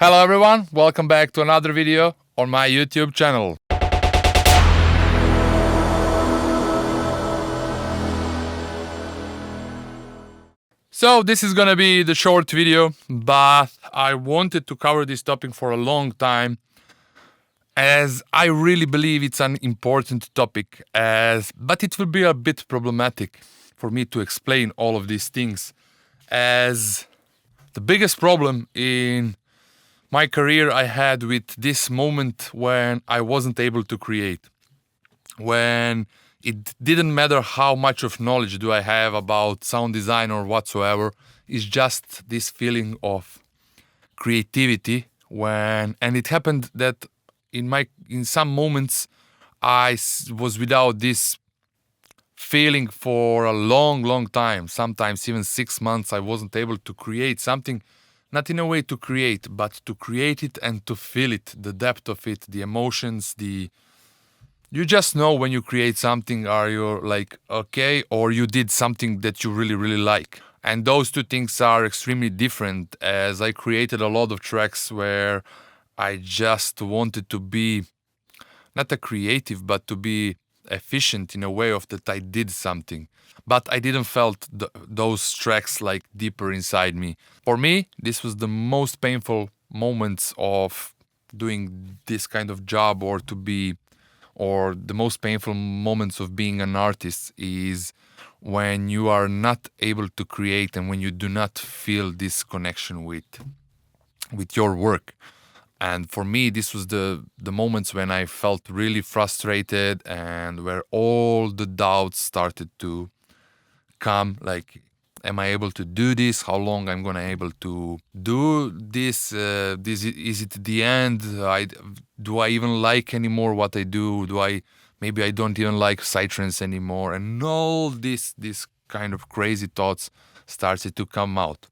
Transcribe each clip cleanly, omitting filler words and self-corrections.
Hello everyone, welcome back to another video on my YouTube channel. So this is gonna be the short video, but I wanted to cover this topic for a long time as I really believe it's an important topic, but it will be a bit problematic for me to explain all of these things, as the biggest problem in my career I had with this moment when I wasn't able to create, when it didn't matter how much of knowledge do I have about sound design or whatsoever. It's just this feeling of creativity and it happened that in some moments I was without this feeling for a long time. Sometimes even 6 months I wasn't able to create something. Not in a way to create, but to create it and to feel it, the depth of it, the emotions, You just know when you create something, are you like, okay, or you did something that you really like. And those two things are extremely different, as I created a lot of tracks where I just wanted to be, not a creative, but to be efficient in a way of that I did something. But I didn't felt those tracks like deeper inside me. For me, this was the most painful moments of doing this kind of job, or the most painful moments of being an artist is when you are not able to create and when you do not feel this connection with your work. And for me, this was the moments when I felt really frustrated and where all the doubts started to come, like, am I able to do this? How long I'm gonna able to do this? Is it the end? Do I even like anymore what I do? Maybe I don't even like Psytrance anymore? And all this kind of crazy thoughts started to come out.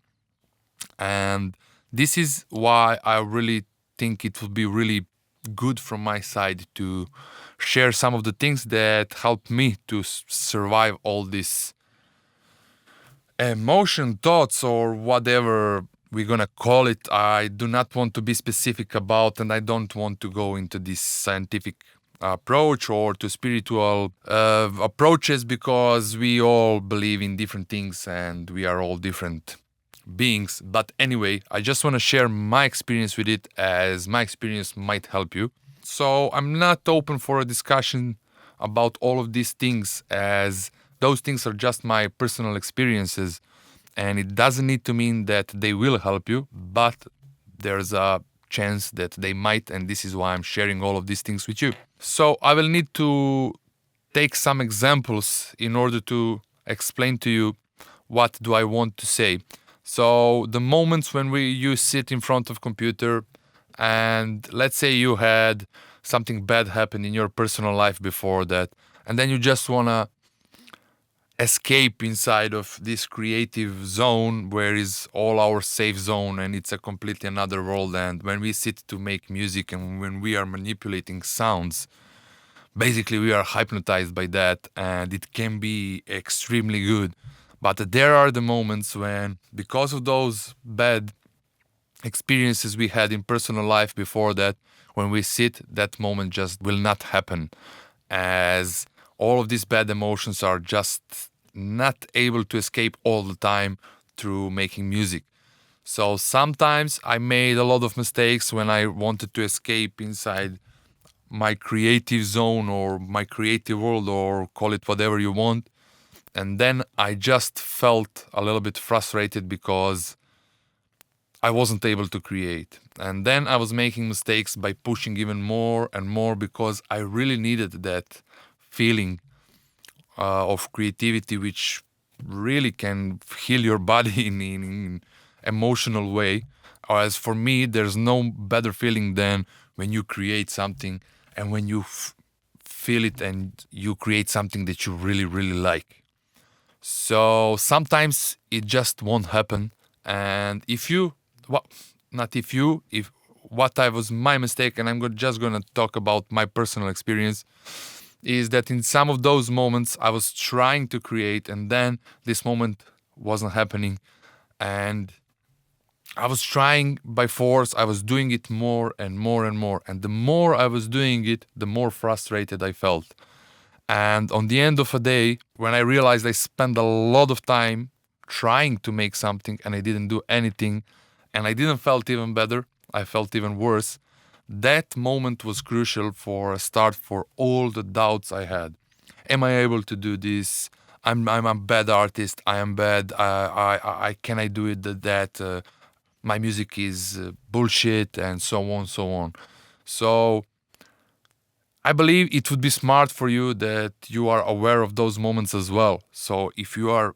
And this is why I really think it would be really good from my side to share some of the things that helped me to survive all this emotion, thoughts, or whatever we're gonna call it. I do not want to be specific about, and I don't want to go into this scientific approach or to spiritual approaches, because we all believe in different things and we are all different beings. But anyway, I just want to share my experience with it, as my experience might help you. So I'm not open for a discussion about all of these things, as those things are just my personal experiences, and it doesn't need to mean that they will help you, but there's a chance that they might, and this is why I'm sharing all of these things with you. So I will need to take some examples in order to explain to you what do I want to say. So the moments when you sit in front of computer and let's say you had something bad happen in your personal life before that, and then you just want to escape inside of this creative zone where is all our safe zone, and it's a completely another world. And when we sit to make music and when we are manipulating sounds, basically we are hypnotized by that, and it can be extremely good. But there are the moments when, because of those bad experiences we had in personal life before that, when we sit, that moment just will not happen, as all of these bad emotions are just not able to escape all the time through making music. So sometimes I made a lot of mistakes when I wanted to escape inside my creative zone or my creative world, or call it whatever you want. And then I just felt a little bit frustrated because I wasn't able to create. And then I was making mistakes by pushing even more and more, because I really needed that feeling of creativity, which really can heal your body in emotional way. As for me, there's no better feeling than when you create something and when you feel it and you create something that you really like. So sometimes it just won't happen. And if what I was my mistake, and I'm just gonna talk about my personal experience, is that in some of those moments I was trying to create, and then this moment wasn't happening, and I was trying by force. I was doing it more and more and more. And the more I was doing it, the more frustrated I felt. And on the end of a day, when I realized I spent a lot of time trying to make something and I didn't do anything, and I didn't felt even better, I felt even worse. That moment was crucial for a start for all the doubts I had. Am I able to do this? I'm a bad artist. I am bad. I can I do it that my music is bullshit and so on so on. So I believe it would be smart for you that you are aware of those moments as well. So if you are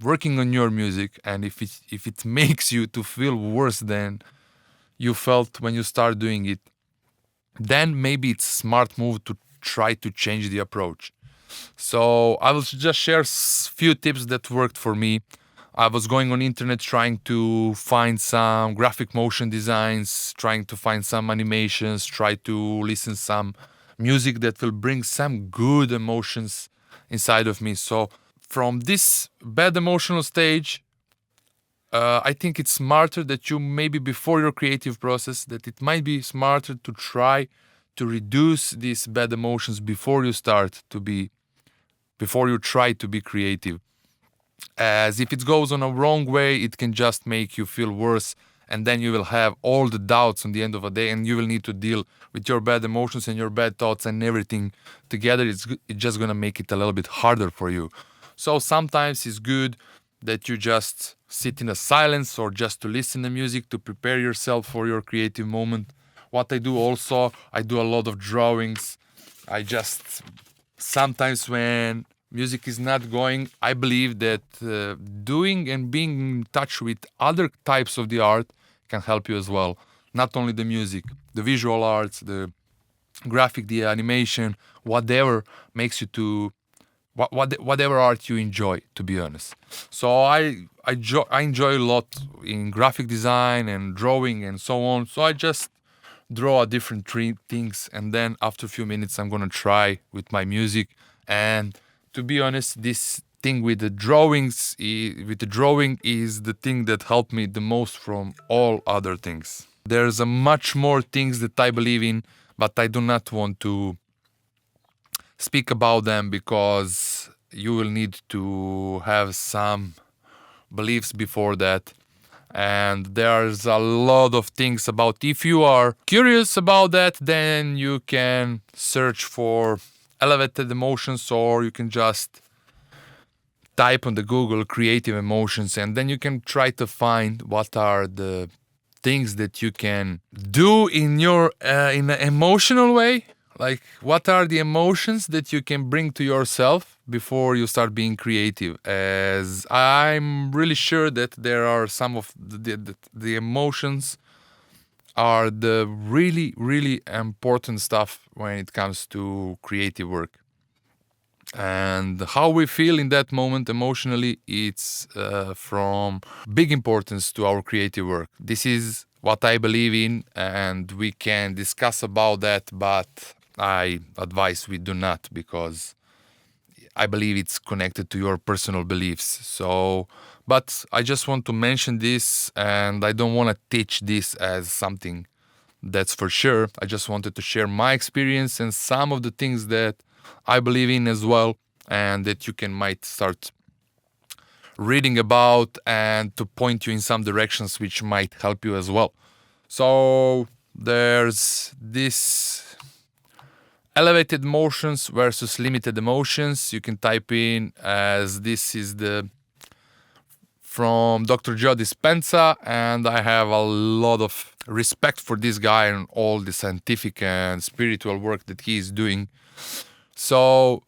working on your music and if it makes you to feel worse than you felt when you start doing it, then maybe it's a smart move to try to change the approach. So I will just share few tips that worked for me. I was going on internet trying to find some graphic motion designs, trying to find some animations, try to listen some music that will bring some good emotions inside of me. So from this bad emotional stage, I think it's smarter that you maybe before your creative process that it might be smarter to try to reduce these bad emotions before you try to be creative, as if it goes on a wrong way it can just make you feel worse, and then you will have all the doubts on the end of the day and you will need to deal with your bad emotions and your bad thoughts and everything together. It's just gonna make it a little bit harder for you. So sometimes it's good that you just sit in a silence or just to listen to music to prepare yourself for your creative moment. What I do also, I do a lot of drawings. I just sometimes when music is not going, I believe that doing and being in touch with other types of the art can help you as well. Not only the music, the visual arts, the graphic, the animation, whatever makes you to whatever art you enjoy, to be honest. So I enjoy a lot in graphic design and drawing and so on. So I just draw a different three things, and then after a few minutes I'm gonna try with my music. And to be honest, this thing with the drawing is the thing that helped me the most from all other things. There's a much more things that I believe in, but I do not want to speak about them because you will need to have some beliefs before that. And there's a lot of things about. If you are curious about that, then you can search for elevated emotions, or you can just type on the Google creative emotions, and then you can try to find what are the things that you can do in your in an emotional way. Like, what are the emotions that you can bring to yourself before you start being creative? As I'm really sure that there are some of the emotions are the really, really important stuff when it comes to creative work. And how we feel in that moment emotionally, it's from big importance to our creative work. This is what I believe in, and we can discuss about that, but I advise we do not, because I believe it's connected to your personal beliefs. So, but I just want to mention this, and I don't want to teach this as something that's for sure. I just wanted to share my experience and some of the things that I believe in as well, and that you can might start reading about and to point you in some directions which might help you as well. So there's this elevated emotions versus limited emotions. You can type in, as this is the from Dr. Joe Dispenza, and I have a lot of respect for this guy and all the scientific and spiritual work that he is doing. So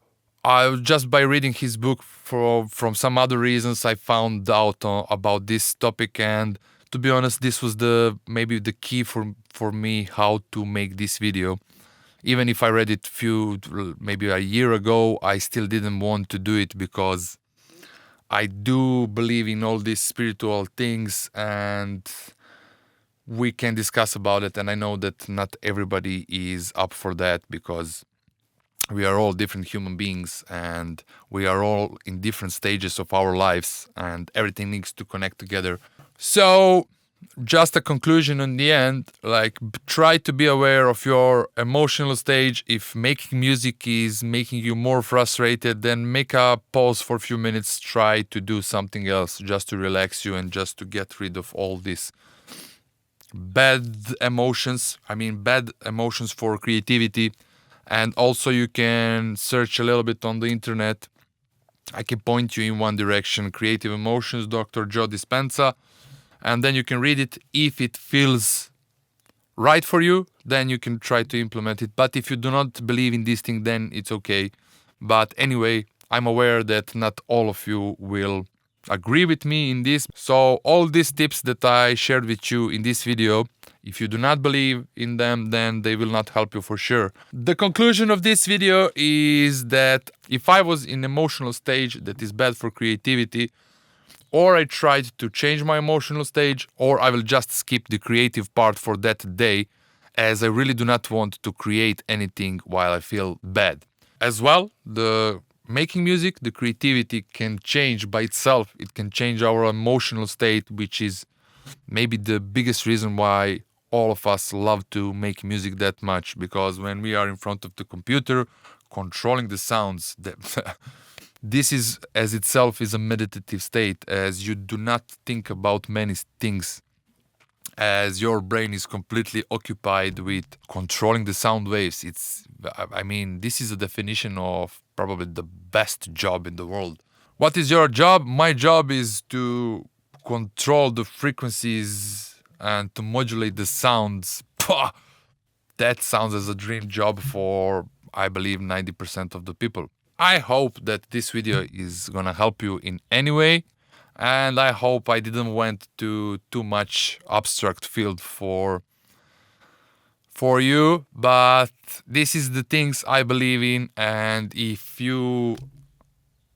I just by reading his book from some other reasons I found out about this topic, and to be honest, this was maybe the key for me how to make this video. Even if I read it maybe a year ago, I still didn't want to do it because I do believe in all these spiritual things, and we can discuss about it. And I know that not everybody is up for that, because we are all different human beings and we are all in different stages of our lives, and everything needs to connect together. So, just a conclusion in the end, like try to be aware of your emotional stage. If making music is making you more frustrated, then make a pause for a few minutes, try to do something else just to relax you and just to get rid of all this bad emotions. I mean, bad emotions for creativity. And also, you can search a little bit on the internet. I can point you in one direction: Creative Emotions, Dr. Joe Dispenza. And then you can read it. If it feels right for you, then you can try to implement it. But if you do not believe in this thing, then it's okay. But anyway, I'm aware that not all of you will agree with me in this. So all these tips that I shared with you in this video, if you do not believe in them, then they will not help you for sure. The conclusion of this video is that if I was in emotional stage that is bad for creativity, or I tried to change my emotional stage, or I will just skip the creative part for that day, as I really do not want to create anything while I feel bad. As well, the making music, the creativity can change by itself. It can change our emotional state, which is maybe the biggest reason why all of us love to make music that much, because when we are in front of the computer controlling the sounds, this is as itself is a meditative state, as you do not think about many things, as your brain is completely occupied with controlling the sound waves. I mean, this is a definition of probably the best job in the world. What is your job? My job is to control the frequencies and to modulate the sounds. Pah! That sounds as a dream job for, I believe, 90% of the people. I hope that this video is gonna help you in any way, and I hope I didn't went to too much abstract field for you, but this is the things I believe in, and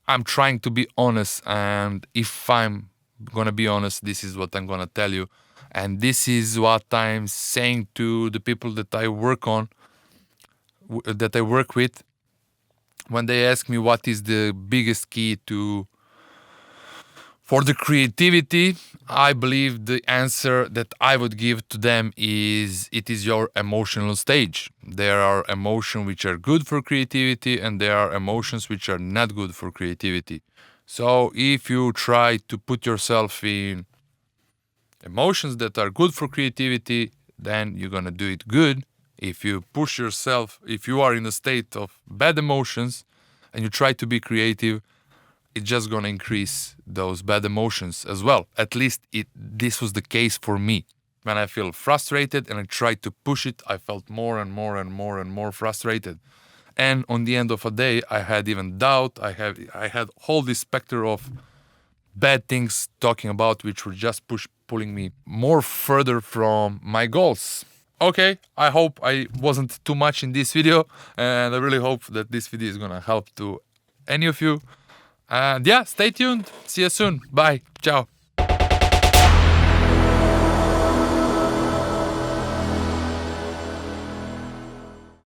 I'm trying to be honest, and if I'm gonna be honest, this is what I'm gonna tell you, and this is what I'm saying to the people that I work with. When they ask me what is the biggest key for the creativity, I believe the answer that I would give to them is it is your emotional stage. There are emotions which are good for creativity and there are emotions which are not good for creativity. So if you try to put yourself in emotions that are good for creativity, then you're gonna do it good. If you push yourself, if you are in a state of bad emotions and you try to be creative, it's just gonna increase those bad emotions as well. At least this was the case for me. When I feel frustrated and I tried to push it, I felt more and more and more and more frustrated. And on the end of a day, I had even doubt. I had all this specter of bad things talking about, which were just pulling me more further from my goals. Okay, I hope I wasn't too much in this video, and I really hope that this video is gonna help to any of you. And yeah, stay tuned. See you soon. Bye. Ciao.